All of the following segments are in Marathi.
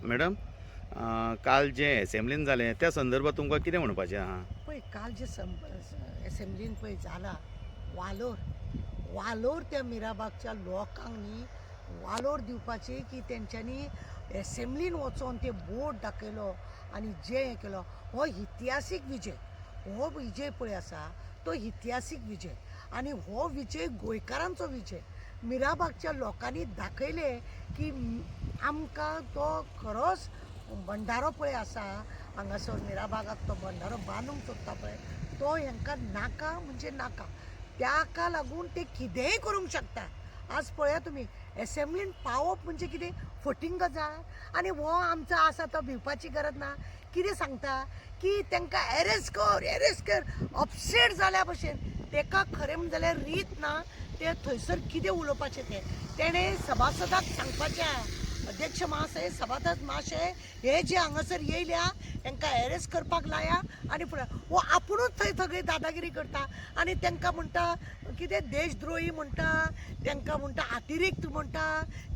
मॅडम काल जे एसेंब्लीन जालें त्या संदर्भात तुमकां कितें म्हणपाचें आहा? पळय काल जे एसेंब्लीन पळय जाला वालोर वालोर त्या मिराबागच्या लोकांक न्ही वालोर दिवपाची की तेंच्यांनी एसेंब्लीन वचोन ते बोर्ड दाखयलो आनी जे हें केलो हो इतिहासीक विजय. हो विजय पळय आसा तो इतिहासीक विजय आनी हो विजय गोंयकारांचो विजय. मिराबागच्या लोकांनी दाखयले की आमकां तो खरोच भंडारो पळय आसा हांगासर मिराबागाक तो भंडारो बांदूंक सोदता पळय तो हांकां नाका म्हणजे नाका. ताका लागून ते कितेंय करूंक शकता. आज पळया तुमी एसेंब्लीन पावप म्हणजे कितें फटींग गजाल आनी हो आमचो आसा तो भिवपाची गरज ना. कितें सांगता की तांकां एरेस्ट कर अपसेट जाल्या भशेन ताका खरें म्हणलें जाल्यार रीत ना ते थंयसर कितें उलोवपाचें तें तेणें सभासदाक सांगपाचें अध्यक्ष महाशय सभासद महाशय हे जे हांगासर येयल्या तांकां एरेस्ट करपाक लाया आनी फुडें वो आपुणूच थंय सगळी दादागिरी करता आनी तांकां म्हणटा कितें देशद्रोही म्हणटा तांकां म्हणटा अतिरिक्त म्हणटा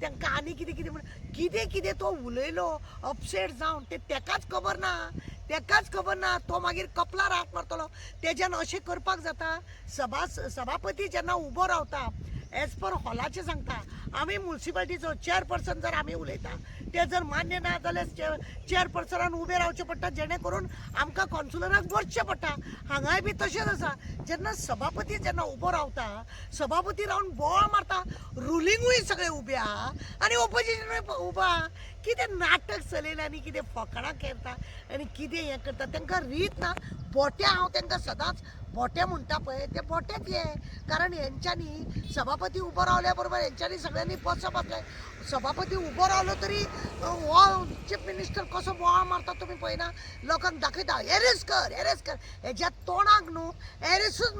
तांकां आनी कितें कितें म्हणटा कितें कितें तो उलयलो अपसेट जावन ते ताकाच खबर ना तो मागीर कपलार हात मारतलो तेज्यान अशें करपाक जाता. सभापती जेन्ना उबो रावता एज पर हॉलाचें सांगता आमी म्युन्सिपाल्टीचो चेअरपर्सन जर आमी उलयता ते जर मान्य ना जाल्यार चेअरपर्सनान उबें रावचें पडटा जेणे करून आमकां कॉन्सुलराक वचचें पडटा. हांगाय बी तशेंच आसा जेन्ना सभापती उबो रावता सभापती रावन बोवाळ मारता रुलींगूय सगळें उबें आहा आनी ऑपोजिशनूय उबो आहा. कितें नाटक चलयलां आनी कितें फकाणां करता आनी कितें हें करता तांकां रीत ना. बोटे हांव तांकां सदांच बोटे म्हणटा पळय ते बोटेच हे कारण हेंच्यांनी सभापती उबो रावल्या बरोबर हेंच्यांनी सगळ्यांनी बसप आसलें. सभापती उबो रावलो तरी हो चीफ मिनिस्टर कसो बोवाळ मारता तुमी पळयना लोकांक दाखयता एरेस्ट कर हेज्या तोंडाक न्हू एरेस्टूच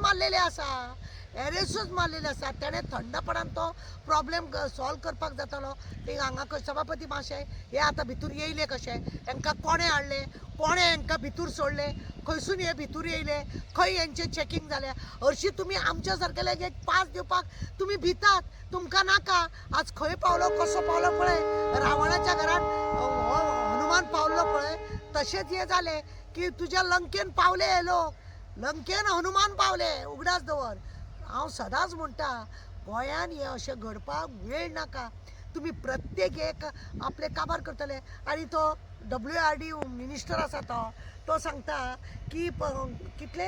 मारलेले आसा तेणें थंडपणान तो प्रॉब्लेम सॉल्व करपाक जातालो. ते हांगा सभापती महाशय हे आतां भितूर येयले कशे हांकां कोणें हाडले कोणें हांकां भितूर सोडले खंयसून हे भितूर येयले खंय हेंचें चॅकींग जालें हरशीं तुमी आमच्या सारकेल्याक एक पास दिवपाक तुमी भितात तुमकां नाका. आज खंय पावलो कसो पावलो पळय रावणाच्या घरान हनुमान पावलो पळय तशेंच हें जालें की तुज्या लंकेन पावले हे लोक लंकेन हनुमान पावले उगडास दवर. हांव सदांच म्हणटा गोंयान हें अशें घडपाक वेळ नाका. तुमी प्रत्येक एक आपले काबार करतले आनी तो WRD मिनिस्टर आसा तो सांगता की कितले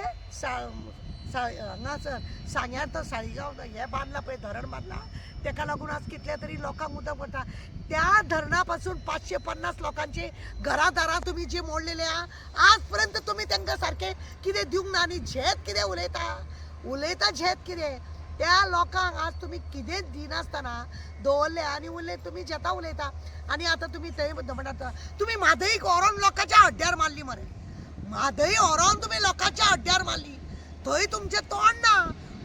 हांगासर सांग्यार तो साळीगांव हें बांदलां पळय धरण बांदलां ताका लागून आज कितल्या तरी लोकांक उदक पडटा. त्या धरणा पासून 550 लोकांची घरादारां तुमी जी मोडलेली आहा आज पर्यंत तुमी तांकां सारकें कितें दिवंक ना आनी झेत कितें उलयता झेत कितें त्या लोकांक आज तुमी कितेंच दिनासतना दवरले आनी उरले तुमी जेता उलयता. आनी आतां तुमी थंय म्हणटा तुमी म्हादईक व्हरोन लोकांच्या हड्ड्यार मारली मरे म्हादई व्हरोन तुमी लोकांच्या हड्ड्यार मारली थंय तुमचें तोंड ना.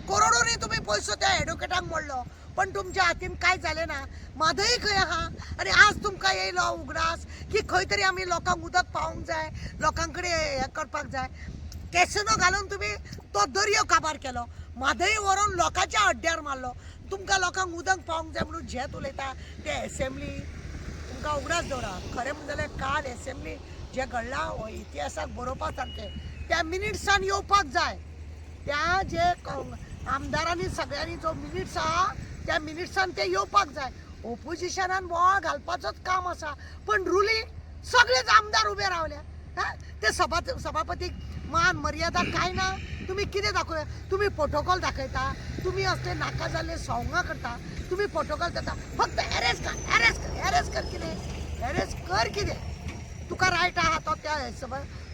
करोडोनी तुमी पयसो त्या एडवोकेटाक मोडलो पण तुमच्या हातीन कांय जालें ना. म्हादई खंय आहा आनी आज तुमकां येयलो उगडास की खंय तरी आमी लोकांक उदक पावोवंक जाय लोकां कडेन हें करपाक जाय. कॅसिनो घालून तुमी तो दर्यो काबार केलो म्हादई व्हरोन लोकांच्या हड्ड्यार मारलो. तुमकां लोकांक उदक पावोवंक जाय म्हणून झेत उलयता ते एसेंब्ली तुमकां उगडास दवरा. खरें म्हणलें जाल्यार काल एसेंब्ली जें घडलां हो इतिहासाक बरोवपा सारकें त्या मिनिट्सान येवपाक जाय. त्या जे आमदारांनी सगळ्यांनी जो मिनिट्स आहा त्या मिनिट्सान ते येवपाक जाय. ऑपोजिशनान बोवाळ घालपाचोच काम आसा पण रुलींग सगळेच आमदार उबे रावल्या. ते सभापतीक मान मर्यादा काय ना. तुम्ही कितें दाखय तुम्ही प्रोटोकॉल दाखयता तुम्ही असले नाका जाल्ले सवंगां करता तुम्ही प्रोटोकॉल करता फक्त एरेस्ट कर कितें तुका रायट आहा तो त्या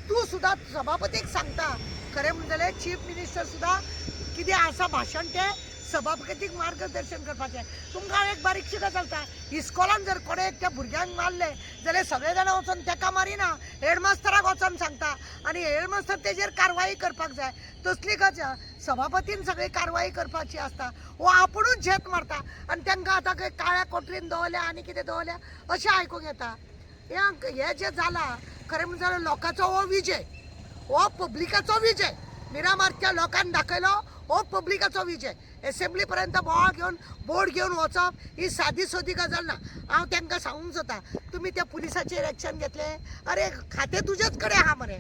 तूं सुद्दां सभापतीक सांगता. खरें म्हणजे चीफ मिनिस्टर सुद्दां कितें आसा भाशण तें सभापतीक मार्गदर्शन करपाचें. तुमकां एक बारीकशी गजाल सांगता इस्कॉलान जर कोणे त्या भुरग्यांक मारले जाल्यार सगळे जाण वचोन ताका मारिना हेडमास्तराक वचोन सांगता आनी हेडमास्तर तेजेर कारवाई करपाक जाय. तसली गजाल सभापतीन सगळी कारवाई करपाची आसता वो आपुणूच झेत मारता आनी तांकां आतां खंय काळ्या कोठरीन दवरल्या आनी कितें दवरल्या अशें आयकूंक येता. हें जें जालां खरें म्हणजे लोकांचो हो विजय हो पब्लिकाचो विजय मिरामारच्या लोकांनी दाखयलो हो पब्लिकाचो विजय. एसेंब्ली पर्यंत बोर्ड घेवन वचप ही सादी सोदी गजाल ना. हांव तांकां सांगूंक सोदता, तुमी त्या पुलिसाचेर एक्शन घेतले. अरे खातें तुजेच कडेन आहा मरे,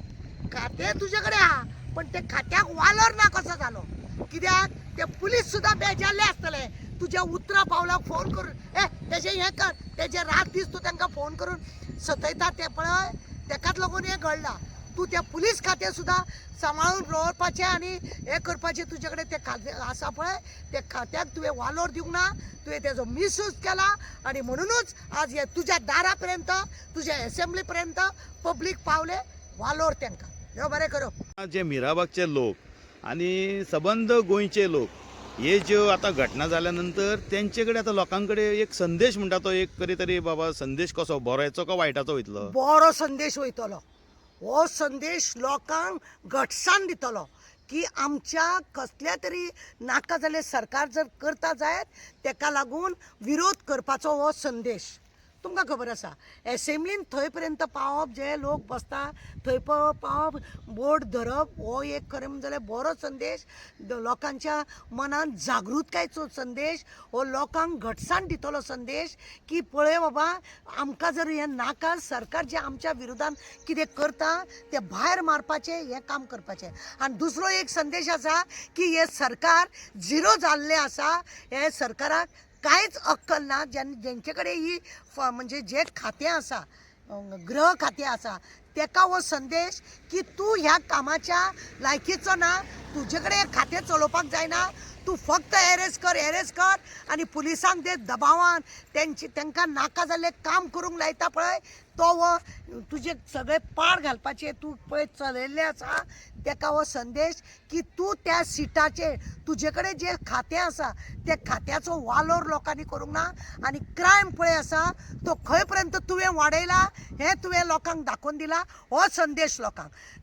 खातें तुजे कडेन आहा, पण ते खात्याक वालोर ना कसो जालो. कित्याक ते पुलीस सुद्दां बेजारले आसतले तुज्या उतरा पावलाक फोन करून तेजें हें कर, तेजे रात दीस तूं तांकां फोन करून सतयता ते पळय. तेकाच लागून हें घडलां. तूं त्या पुलीस खातें सुद्दां सांबाळून दवरपाचें आनी हें करपाचें. तुजे कडेन तें खातें आसा पळय, त्या खात्याक तुवें वालोर दिवंक ना, तुवें तेजो मिसयूज केला. आनी म्हणूनच आज हे तुज्या दारा पर्यंत, तुज्या एसेंब्ली पर्यंत पब्लीक पावले. वालोर तांकां देव बरें करूं. जे मिराबागचे लोक आणि सबंद गोंयचे लोक हे ज्यो आता घटना जाल्यानंतर त्यांचे कडेन आता लोकांकडे एक संदेश म्हणटा तो एक तरी बाबा संदेश कसो बरोचो का वायटाचो वयतलो? बरो संदेश वयतलो. हो संदेश लोकांक घटसाण दितलो की आमच्या कसल्या तरी नाका जाल्यार सरकार जर करता जायत तेका लागून विरोध करपाचो हो संदेश. तुमकां खबर आसा एसेंब्लीन थंय पर्यंत पावप, जे लोक बसता थंय पावप, बोर्ड धरप, हो एक खरें म्हणजे जाल्यार बरो संदेश. लोकांच्या मनांत जागृतायेचो संदेश, हो लोकांक घटसाण दितलो संदेश की पळय बाबा आमकां जर हें नाका, सरकार जे आमच्या विरोधान कितें करता तें भायर मारपाचें, हें काम करपाचें. आनी दुसरो एक संदेश आसा की हे सरकार झिरो जाल्लें आसा. हे सरकाराक कांयच अक्कल ना. जेंचे कडेन ही म्हणजे जे खातें आसा, गृह खातें आसा, तेका हो संदेश की तूं ह्या कामाच्या लायकीचो ना, तुजे कडेन हें खातें चलोवपाक जायना. तूं फक्त एरेस्ट कर आनी पुलिसांक ते दबावान तांकां नाका जाल्लें काम करूंक लायता पळय, तो हो तुजे सगळे पाड घालपाचें तूं पळय चलयल्लें आसा. तेका हो संदेश की तूं त्या सिटाचेर तुजे कडेन जें खातें आसा त्या खात्याचो वालोर लोकांनी करूंक ना. आनी क्रायम पळय आसा तो खंय पर्यंत तुवें वाडयला हें तुवें लोकांक दाखोवन दिला. हो संदेश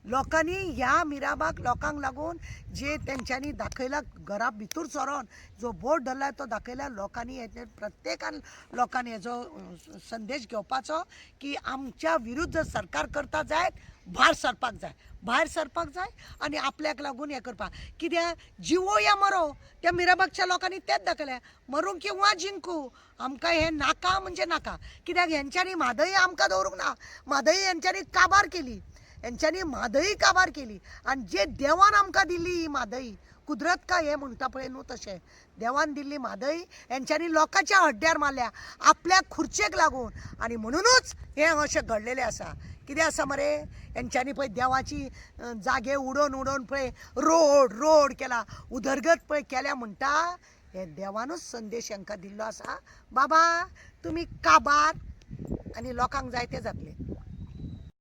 लोकांनी ह्या मिराबाग लोकांक लागून जे तेंच्यांनी दाखयला, घरा भितर सरोन जो बोर्ड धरला तो दाखयला. लोकांनी हेचेर प्रत्येकान लोकांनी हेजो संदेश घेवपाचो की आमच्या विरुद्ध सरकार करता जायत भायर सरपाक जाय आनी आपल्याक लागून हें करपाक. कित्याक जिवो या मरो त्या मिराबागच्या लोकांनी तेंच दाखयलें, मरूं किंवा जिंकू आमकां हें नाका म्हणजे नाका. कित्याक हेंच्यांनी म्हादई आमकां दवरूंक ना. म्हादई हेंच्यांनी काबार केली, आनी जे देवान आमकां दिल्ली ही म्हादई, कुदरत का हें म्हणटा पळय न्हू तशें, देवान दिल्ली म्हादई हेंच्यांनी लोकांच्या हड्ड्यार मारल्या आपल्या खुर्चेक लागून. आनी म्हणूनच हें अशें घडलेलें आसा. कितें आसा मरे, हेंच्यांनी पळय देवाची जागे उडोवन पळय रोड केला, उदरगत पळय केल्या म्हणटा. हे देवानूच संदेश हांकां दिल्लो आसा, बाबा तुमी काबार आनी लोकांक जाय तें जातलें.